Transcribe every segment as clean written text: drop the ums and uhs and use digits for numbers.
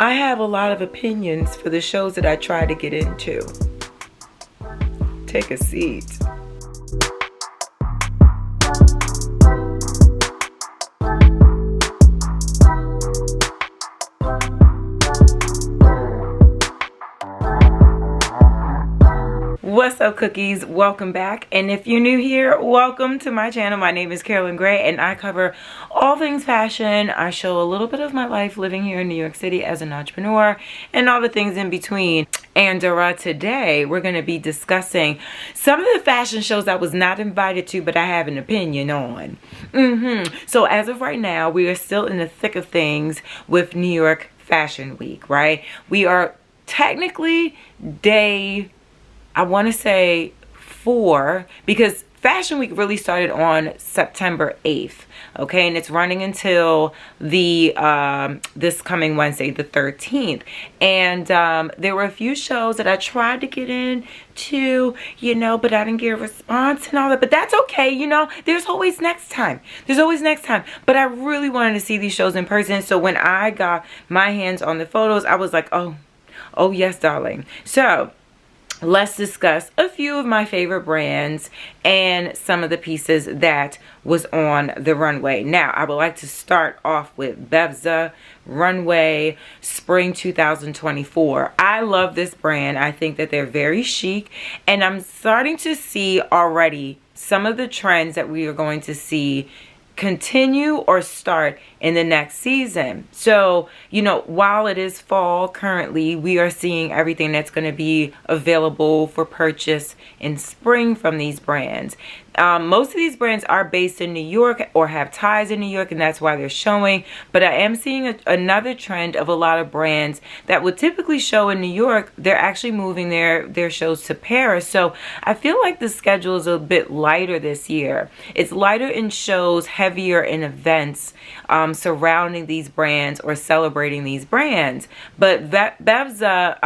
I have a lot of opinions for the shows that I try to get into. Take a seat. What's up, cookies? Welcome back, and if you're new here, welcome to my channel. My name is Carolyn Gray and I cover all things fashion. I show a little bit of my life living here in New York City as an entrepreneur and all the things in between. And today we're going to be discussing some of the fashion shows I was not invited to, but I have an opinion on. So as of right now, we are still in the thick of things with New York Fashion Week, right? We are technically day, I want to say 4, because Fashion Week really started on September 8th, okay, and it's running until the this coming Wednesday, the 13th. And there were a few shows that I tried to get into, you know, but I didn't get a response and all that. But that's okay, you know. There's always next time. There's always next time. But I really wanted to see these shows in person. So when I got my hands on the photos, I was like, oh yes, darling. So let's discuss a few of my favorite brands and some of the pieces that was on the runway. Now, I would like to start off with Bevza Runway Spring 2024. I love this brand. I think that they're very chic, and I'm starting to see already some of the trends that we are going to see continue or start in the next season. So, you know, while it is fall currently, we are seeing everything that's going to be available for purchase in spring from these brands. Most of these brands are based in New York or have ties in New York, and that's why they're showing. But I am seeing another trend of a lot of brands that would typically show in New York. They're actually moving their shows to Paris. So I feel like the schedule is a bit lighter this year. It's lighter in shows, heavier in events surrounding these brands or celebrating these brands. But Bevza,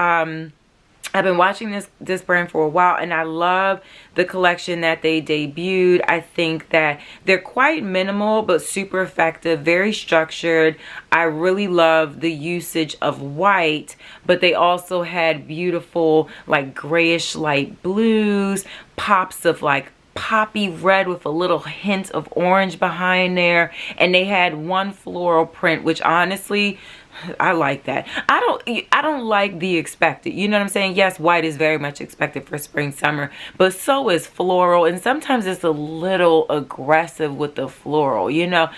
I've been watching this brand for a while, and I love the collection that they debuted. I think that they're quite minimal but super effective, very structured. I really love the usage of white, but they also had beautiful like grayish light blues, pops of like poppy red with a little hint of orange behind there, and they had one floral print, which honestly, I like that. I don't like the expected. You know what I'm saying? Yes, white is very much expected for spring, summer, but so is floral, and sometimes it's a little aggressive with the floral. You know,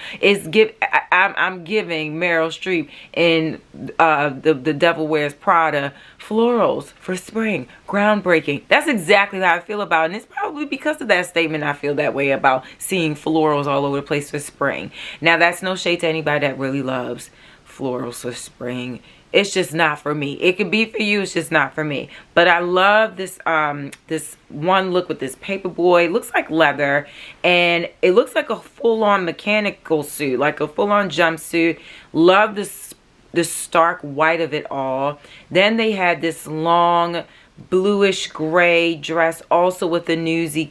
I'm giving Meryl Streep in the Devil Wears Prada florals for spring, groundbreaking. That's exactly how I feel about it, and it's probably because of that statement I feel that way about seeing florals all over the place for spring. Now, that's no shade to anybody that really loves florals for spring. It's just not for me. It could be for you, it's just not for me. But I love this this one look with this paper boy. It looks like leather, and it looks like a full-on mechanical suit, like a full-on jumpsuit. Love this stark white of it all. Then they had this long bluish gray dress, also with a newsy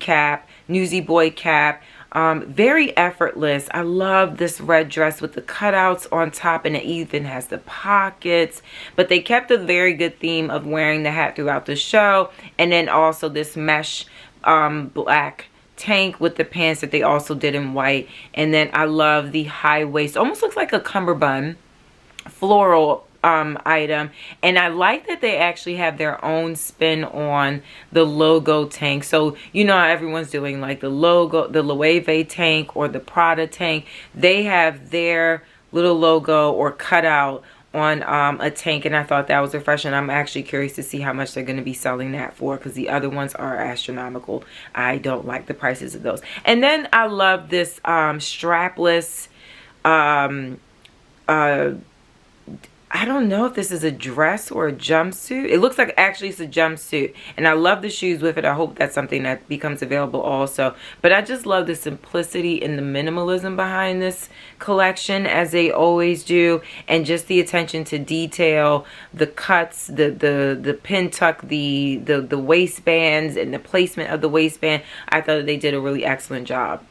boy cap. Very effortless. I love this red dress with the cutouts on top, and it even has the pockets. But they kept a very good theme of wearing the hat throughout the show. And then also this mesh black tank with the pants that they also did in white. And then I love the high waist. Almost looks like a cummerbund floral item, and I like that they actually have their own spin on the logo tank. So you know how everyone's doing like the logo, the Loewe tank or the Prada tank. They have their little logo or cutout on a tank, and I thought that was refreshing. I'm actually curious to see how much they're going to be selling that for, because the other ones are astronomical. I don't like the prices of those. And then I love this strapless I don't know if this is a dress or a jumpsuit. It looks like actually it's a jumpsuit. And I love the shoes with it. I hope that's something that becomes available also. But I just love the simplicity and the minimalism behind this collection, as they always do. And just the attention to detail, the cuts, the pin tuck, the waistbands, and the placement of the waistband. I thought they did a really excellent job.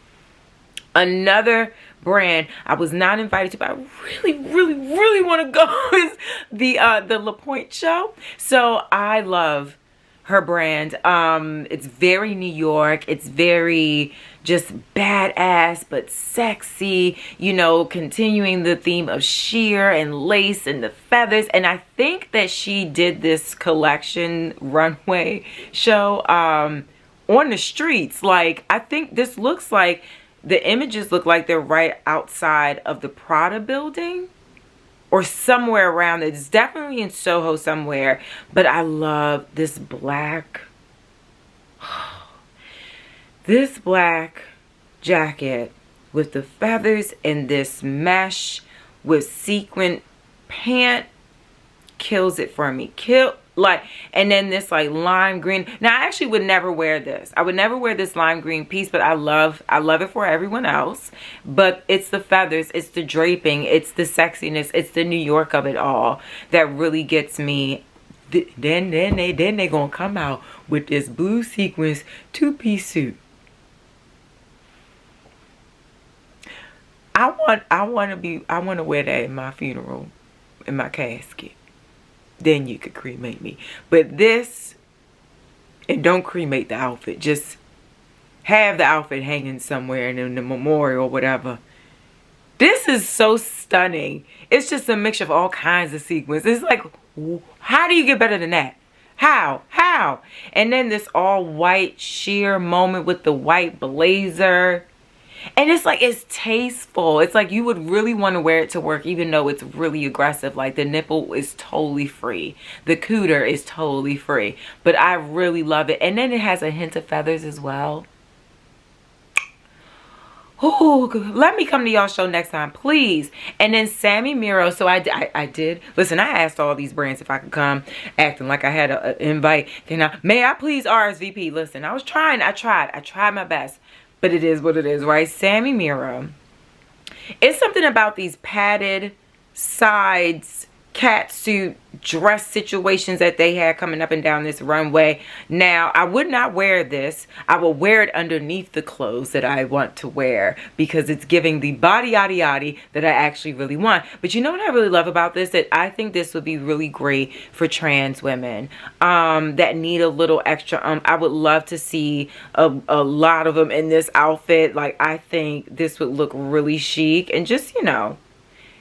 Another brand I was not invited to, but I really want to go is the Lapointe show. So I love her brand. It's very New York. It's very just badass but sexy, you know, continuing the theme of sheer and lace and the feathers. And I think that she did this collection runway show on the streets. Like, I think this looks like, the images look like they're right outside of the Prada building or somewhere around it. It's definitely in Soho somewhere. But I love this black, this black jacket with the feathers and this mesh with sequin pant kills it for me. And then this like lime green. Now I actually would never wear this. I would never wear this lime green piece, but I love it for everyone else. But it's the feathers, it's the draping, it's the sexiness, it's the New York of it all that really gets me. Then they gonna come out with this blue sequins 2-piece suit. I want to wear that in my funeral, in my casket. Then you could cremate me. But this, and don't cremate the outfit. Just have the outfit hanging somewhere in the memorial or whatever. This is so stunning. It's just a mixture of all kinds of sequins. It's like, how do you get better than that? How? And then this all white sheer moment with the white blazer. And it's like, it's tasteful. It's like you would really want to wear it to work, even though it's really aggressive. Like the nipple is totally free. The cooter is totally free. But I really love it. And then it has a hint of feathers as well. Oh, let me come to y'all's show next time, please. And then Sammy Miro. So I did. Listen, I asked all these brands if I could come, acting like I had an invite. May I please RSVP? Listen, I tried my best. But it is what it is, right? Sammy Miro. It's something about these padded sides, catsuit dress situations that they had coming up and down this runway. Now, I would not wear this. I will wear it underneath the clothes that I want to wear because it's giving the body yaddy yaddy that I actually really want. But you know what I really love about this? That I think this would be really great for trans women that need a little extra. I would love to see a lot of them in this outfit. Like, I think this would look really chic and just, you know,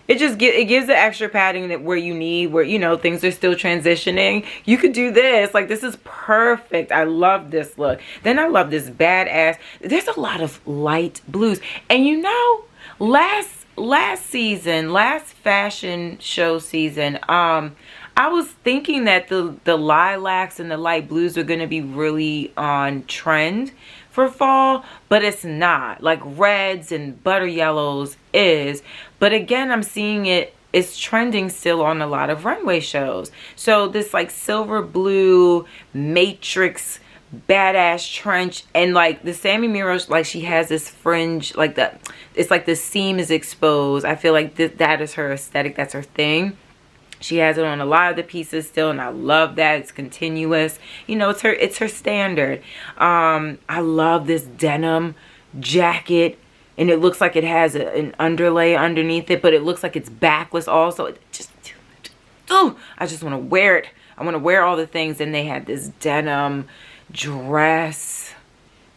it gives the extra padding that where you need, where, you know, things are still transitioning. You could do this. Like, this is perfect. I love this look. Then I love this badass. There's a lot of light blues. And you know, last season, last fashion show season, I was thinking that the lilacs and the light blues were going to be really on trend for fall, but it's not. Like reds and butter yellows is, but again, I'm seeing it's trending still on a lot of runway shows. So this like silver blue matrix badass trench, and like the Sammy Miro, like she has this fringe, like that, it's like the seam is exposed. I feel like that is her aesthetic, that's her thing. She has it on a lot of the pieces still, and I love that. It's continuous. You know, it's her standard. I love this denim jacket, and it looks like it has an underlay underneath it, but it looks like it's backless also. It just, oh, I just want to wear it. I want to wear all the things. And they had this denim dress,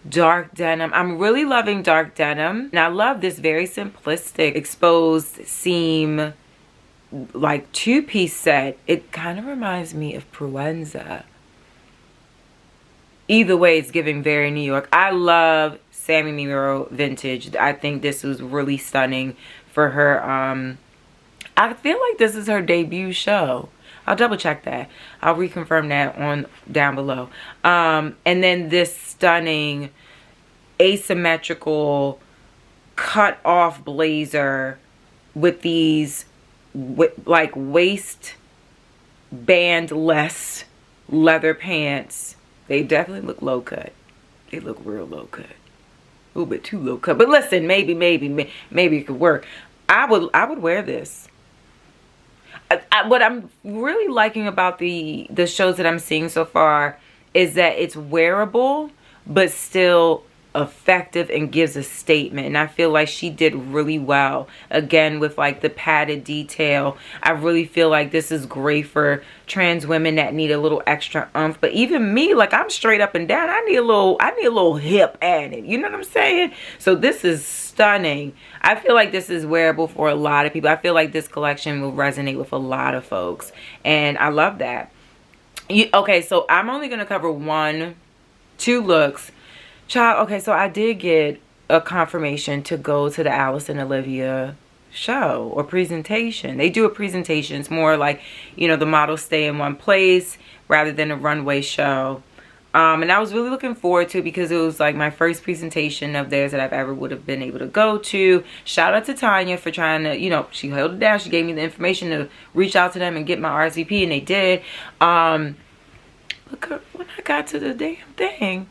dark denim. I'm really loving dark denim, and I love this very simplistic exposed seam, like 2-piece set. It kind of reminds me of Proenza. Either way, it's giving very New York. I love Sammy Miro vintage. I think this was really stunning for her. I feel like this is her debut show. I'll double check that. I'll reconfirm that on down below. And then this stunning asymmetrical cut off blazer with these like waist band less leather pants. They definitely look low cut. They look real low cut. A little bit too low cut. But listen, maybe it could work. I would wear this. What I'm really liking about the shows that I'm seeing so far is that it's wearable but still effective and gives a statement. And I feel like she did really well. Again, with like the padded detail. I really feel like this is great for trans women that need a little extra oomph. But even me, like, I'm straight up and down. I need a little hip added. You know what I'm saying? So this is stunning. I feel like this is wearable for a lot of people. I feel like this collection will resonate with a lot of folks. And I love that. Okay, so I'm only going to cover 2 looks. Child, okay, so I did get a confirmation to go to the Alice and Olivia show or presentation. They do a presentation. It's more like, you know, the models stay in one place rather than a runway show. And I was really looking forward to it because it was like my first presentation of theirs that I've ever would have been able to go to. Shout out to Tanya for trying to, you know, she held it down. She gave me the information to reach out to them and get my RSVP, and they did. Look, when I got to the damn thing,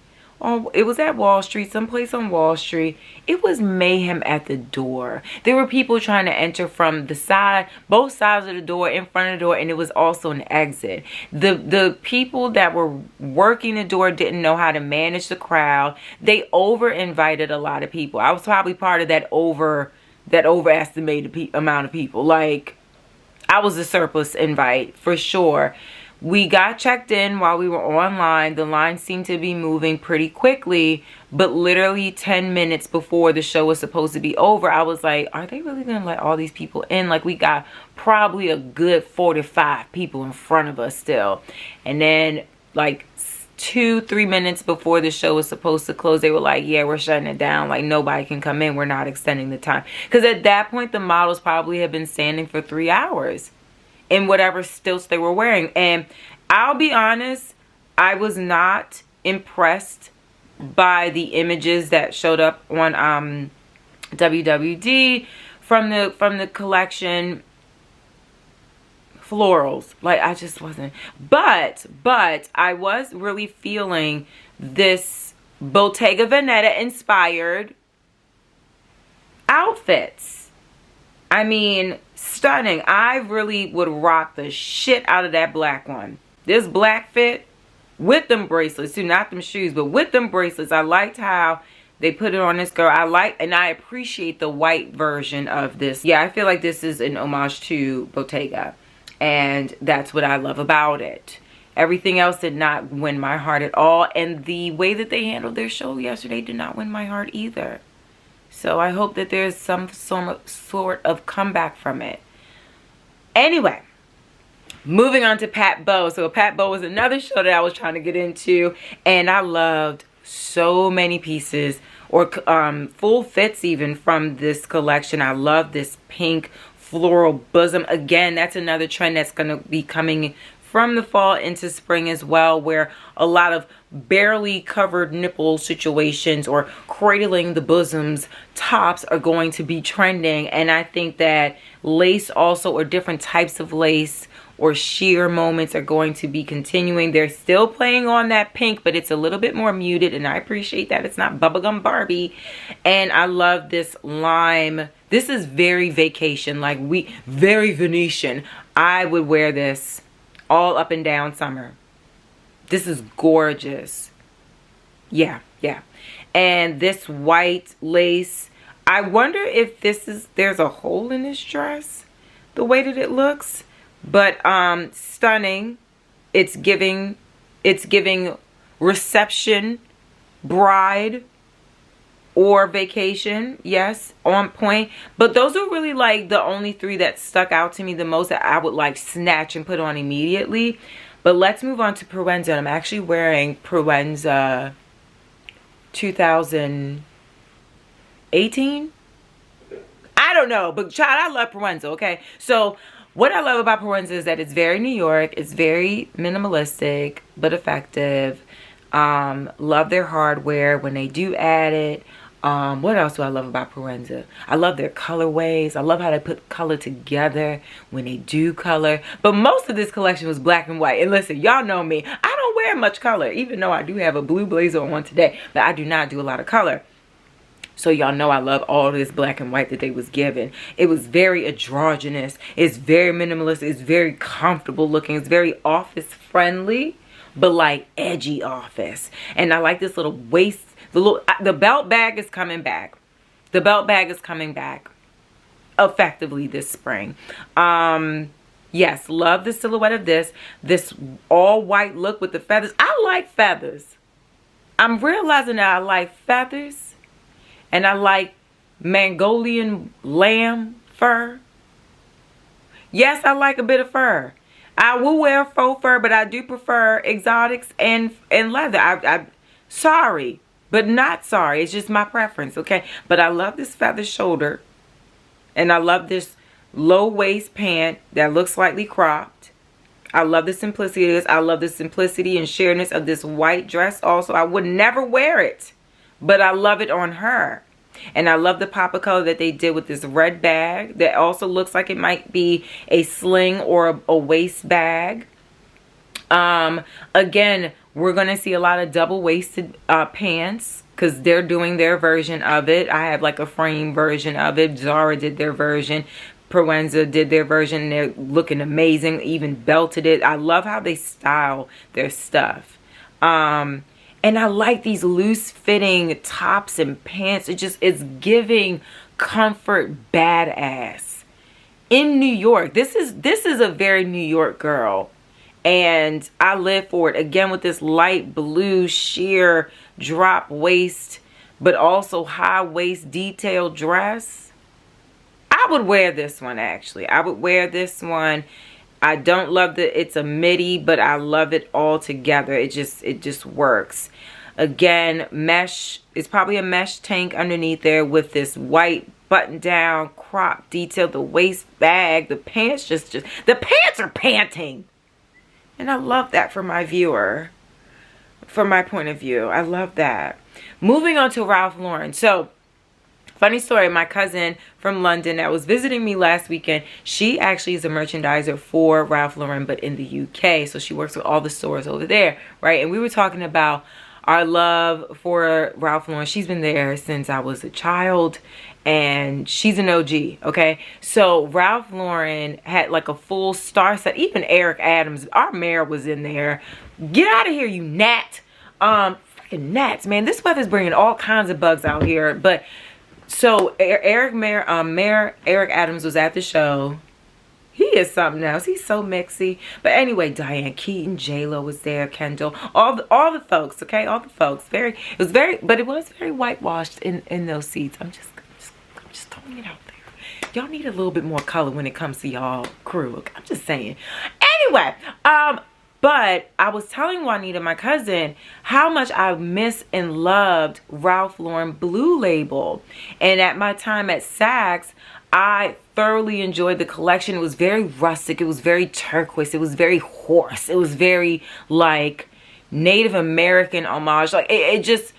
it was at Wall Street, someplace on Wall Street. It was mayhem at the door. There were people trying to enter from the side, both sides of the door, in front of the door, and it was also an exit. The people that were working the door didn't know how to manage the crowd. They over-invited a lot of people. I was probably part of that overestimated amount of people. Like, I was a surplus invite for sure. We got checked in while we were online. The line seemed to be moving pretty quickly, but literally 10 minutes before the show was supposed to be over, I was like, are they really going to let all these people in? Like, we got probably a good 45 people in front of us still. And then like 2-3 minutes before the show was supposed to close, they were like, yeah, we're shutting it down. Like, nobody can come in. We're not extending the time. Because at that point, the models probably had been standing for 3 hours in whatever stilts they were wearing. And I'll be honest, I was not impressed by the images that showed up on WWD from the collection florals. Like, I just wasn't. But I was really feeling this Bottega Veneta inspired outfits. I mean, stunning. I really would rock the shit out of that black one. This black fit with them bracelets too, not them shoes, but with them bracelets. I liked how they put it on this girl. And I appreciate the white version of this. Yeah, I feel like this is an homage to Bottega, and that's what I love about it. Everything else did not win my heart at all, and the way that they handled their show yesterday did not win my heart either. So I hope that there's some sort of comeback from it. Anyway, moving on to Patbo. So Patbo was another show that I was trying to get into, and I loved so many pieces, or full fits even, from this collection. I love this pink floral bosom. Again, that's another trend that's going to be coming from the fall into spring as well, where a lot of barely covered nipple situations or cradling the bosoms tops are going to be trending. And I think that lace also, or different types of lace or sheer moments, are going to be continuing. They're still playing on that pink, but it's a little bit more muted, and I appreciate that. It's not bubblegum Barbie. And I love this lime. This is very vacation, like very Venetian. I would wear this all up and down summer. This is gorgeous. Yeah. And this white lace, I wonder if there's a hole in this dress, the way that it looks. But stunning. It's giving reception, bride, or vacation. Yes, on point. But those are really like the only 3 that stuck out to me the most, that I would like snatch and put on immediately. But let's move on to Proenza. I'm actually wearing Proenza 2018. I don't know, but child, I love Proenza. Okay, so what I love about Proenza is that it's very New York. It's very minimalistic, but effective. Love their hardware when they do add it. What else do I love about Proenza? I love their colorways. I love how they put color together when they do color. But most of this collection was black and white. And listen, y'all know me. I don't wear much color, even though I do have a blue blazer on today. But I do not do a lot of color. So y'all know I love all this black and white that they was given. It was very androgynous. It's very minimalist. It's very comfortable looking. It's very office friendly, but like edgy office. And I like this little waist The belt bag is coming back. The belt bag is coming back effectively this spring. Yes, love the silhouette of this all white look with the feathers. I like feathers. I'm realizing that I like feathers, and I like Mongolian lamb fur. Yes, I like a bit of fur. I will wear faux fur, but I do prefer exotics and leather. I'm sorry, but not sorry. It's just my preference, okay? But I love this feather shoulder, and I love this low waist pant that looks slightly cropped. I love the simplicity of this. I love the simplicity and sheerness of this white dress also. I would never wear it, but I love it on her. And I love the pop of color that they did with this red bag that also looks like it might be a sling or a waist bag. Again, we're going to see a lot of double-waisted pants because they're doing their version of it. I have like a frame version of it. Zara did their version. Proenza did their version. They're looking amazing. Even belted it. I love how they style their stuff. And I like these loose fitting tops and pants. It's giving comfort badass. In New York. This is a very New York girl. And I live for it. Again, with this light blue sheer drop waist, but also high waist detailed dress. I would wear this one actually. I would wear this one. I don't love that it's a midi, but I love it all together. It just works. Again, mesh. It's probably a mesh tank underneath there with this white button down crop detail. The waist bag, the pants the pants are panting. And I love that for my viewer. From my point of view, I love that. Moving on to Ralph Lauren. So, funny story, my cousin from London that was visiting me last weekend, she actually is a merchandiser for Ralph Lauren, but in the UK. So she works with all the stores over there, right? And we were talking about our love for Ralph Lauren. She's been there since I was a child, and she's an OG, okay? So Ralph Lauren had like a full star set. Even Eric Adams, our mayor, was in there. Get out of here, you gnat. Freaking gnats, man. This weather's bringing all kinds of bugs out here, but... So Mayor Eric Adams was at the show. He is something else. He's so mixy. But anyway, Diane Keaton, J-Lo was there, Kendall, all the folks, okay, all the folks. But it was very whitewashed in those seats. I'm just throwing it out there. Y'all need a little bit more color when it comes to y'all crew. Okay? I'm just saying. Anyway, but I was telling Juanita, my cousin, how much I miss and loved Ralph Lauren Blue Label. And at my time at Saks, I thoroughly enjoyed the collection. It was very rustic. It was very turquoise. It was very hoarse. It was very like Native American homage. Like I just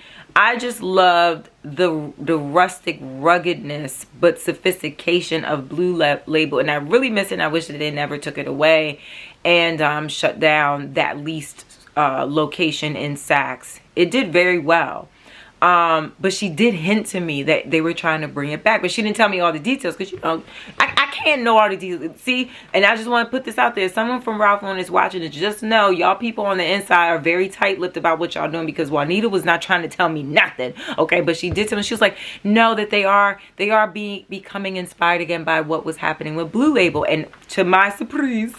loved the rustic ruggedness but sophistication of Blue Label, and I really miss it. And I wish that they never took it away and shut down that leased location in Saks. It did very well, but she did hint to me that they were trying to bring it back, but she didn't tell me all the details because, you know, I can't know all the details. See, and I just want to put this out there. If someone from Ralph Lauren is watching it, just know y'all people on the inside are very tight-lipped about what y'all doing, because Juanita was not trying to tell me nothing, okay? But she did tell me. She was like, no, that they are becoming inspired again by what was happening with Blue Label. And to my surprise,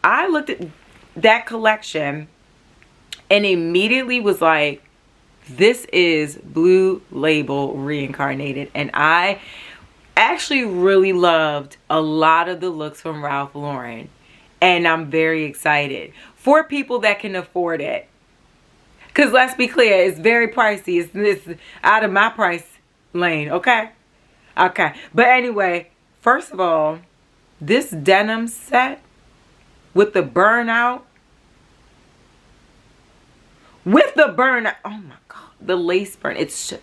I looked at that collection and immediately was like, this is Blue Label reincarnated. And I actually really loved a lot of the looks from Ralph Lauren, and I'm very excited for people that can afford it, because let's be clear, it's very pricey. It's out of my price lane, okay? But anyway, first of all, this denim set with the burnout, oh my god, the lace burn, it's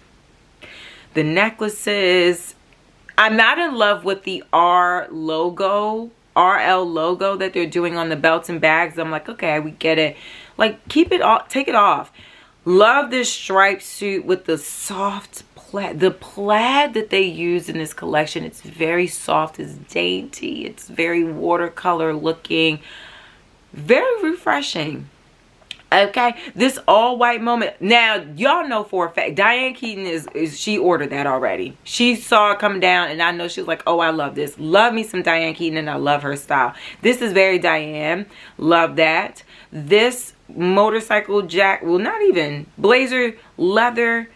the necklaces. I'm not in love with the RL logo that they're doing on the belts and bags. I'm like, okay, we get it. Like, keep it off, take it off. Love this striped suit with the soft plaid. The plaid that they use in this collection, it's very soft, it's dainty, it's very watercolor looking, very refreshing. Okay, this all white moment. Now, y'all know for a fact, Diane Keaton is she ordered that already. She saw it come down, and I know she was like, oh, I love this. Love me some Diane Keaton, and I love her style. This is very Diane. Love that. This motorcycle jack, well, not even blazer leather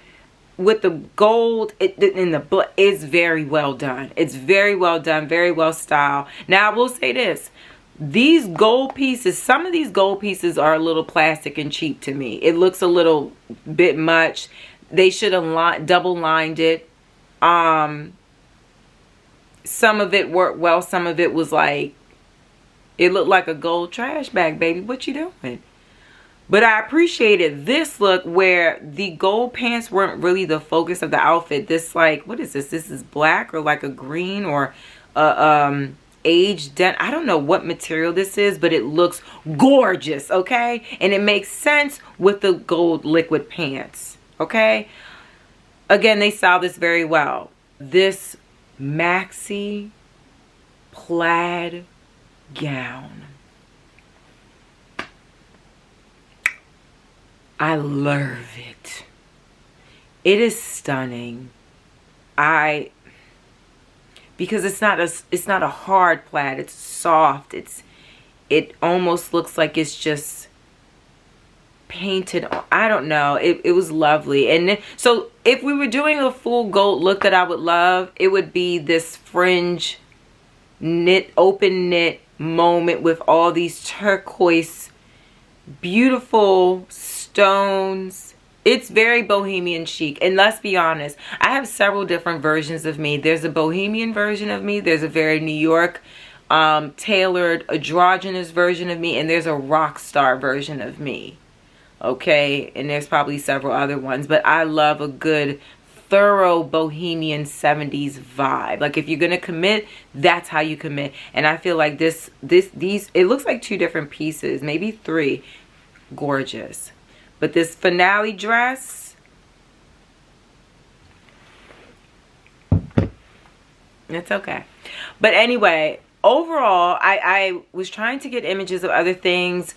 with the gold in the is very well done. It's very well done, very well styled. Now, I will say this. These gold pieces, some of these gold pieces are a little plastic and cheap to me. It looks a little bit much. They should have double lined it. Some of it worked well. Some of it was like, it looked like a gold trash bag, baby. What you doing? But I appreciated this look where the gold pants weren't really the focus of the outfit. This, like, what is this? This is black or like a green or aged dent. I don't know what material this is, but it looks gorgeous, okay? And it makes sense with the gold liquid pants, okay? Again, they style this very well. This maxi plaid gown, I love it. It is stunning. Because it's not a hard plaid. It's soft. It almost looks like it's just painted. I don't know. It was lovely. And then, so if we were doing a full gold look that I would love, it would be this fringe knit, open knit moment with all these turquoise, beautiful stones. It's very bohemian chic. And let's be honest, I have several different versions of me. There's a bohemian version of me. There's a very New York tailored androgynous version of me. And there's a rock star version of me. Okay. And there's probably several other ones. But I love a good thorough bohemian 70s vibe. Like if you're going to commit, that's how you commit. And I feel like these, it looks like 2 different pieces, maybe 3. Gorgeous. But this finale dress, it's okay. But anyway, overall, I was trying to get images of other things.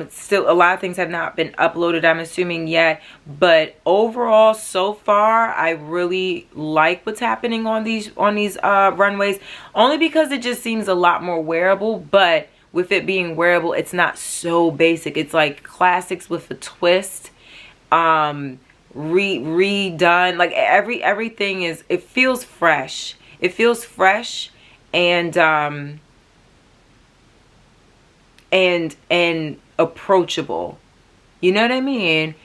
Still, a lot of things have not been uploaded, I'm assuming, yet. But overall, so far, I really like what's happening on these runways. Only because it just seems a lot more wearable, but with it being wearable, it's not so basic. It's like classics with a twist, redone. Like everything is. It feels fresh. It feels fresh, and approachable. You know what I mean?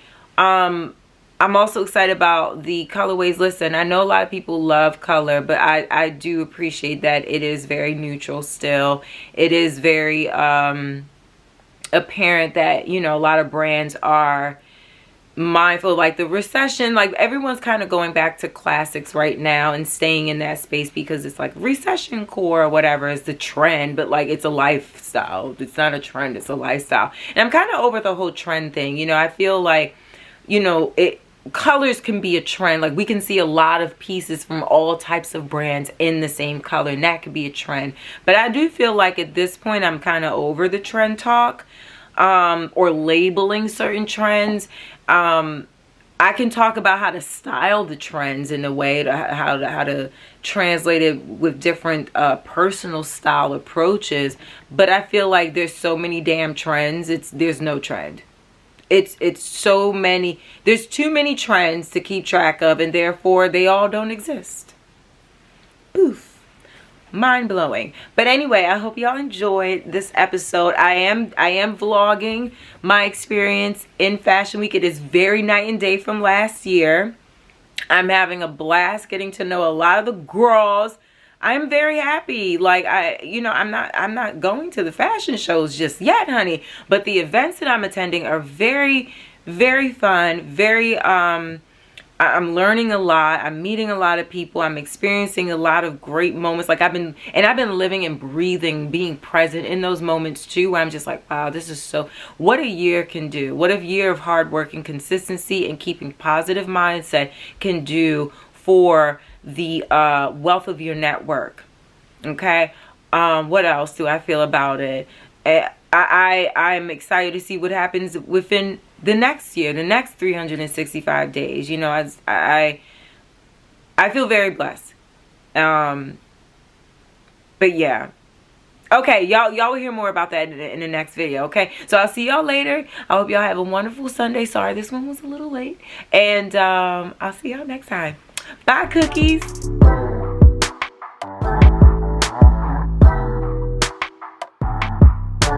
I'm also excited about the colorways. Listen, I know a lot of people love color, but I do appreciate that it is very neutral still. It is very apparent that, you know, a lot of brands are mindful, like the recession, like everyone's kind of going back to classics right now and staying in that space because it's like recession core or whatever is the trend, but like it's a lifestyle. It's not a trend, it's a lifestyle. And I'm kind of over the whole trend thing. You know, I feel like, you know, colors can be a trend. Like we can see a lot of pieces from all types of brands in the same color, and that could be a trend. But I do feel like at this point I'm kind of over the trend talk, or labeling certain trends. I can talk about how to style the trends in a way, to how to translate it with different personal style approaches. But I feel like there's so many damn trends. There's no trend. It's so many. There's too many trends to keep track of, and therefore they all don't exist. Poof. Mind blowing. But anyway, I hope y'all enjoyed this episode. I am vlogging my experience in Fashion Week. It is very night and day from last year. I'm having a blast getting to know a lot of the girls. I'm very happy. Like I'm not going to the fashion shows just yet, honey. But the events that I'm attending are very, very fun. Very I'm learning a lot. I'm meeting a lot of people. I'm experiencing a lot of great moments. Like I've been living and breathing, being present in those moments too, where I'm just like, wow, this is so, what a year can do. What a year of hard work and consistency and keeping positive mindset can do for the wealth of your network. Okay. What else do I feel about it? I'm excited to see what happens within the next year, the next 365 days. You know, I feel very blessed. But yeah. Okay, y'all will hear more about that in the next video, okay? So I'll see y'all later. I hope y'all have a wonderful Sunday. Sorry, this one was a little late. And I'll see y'all next time. Bye, cookies.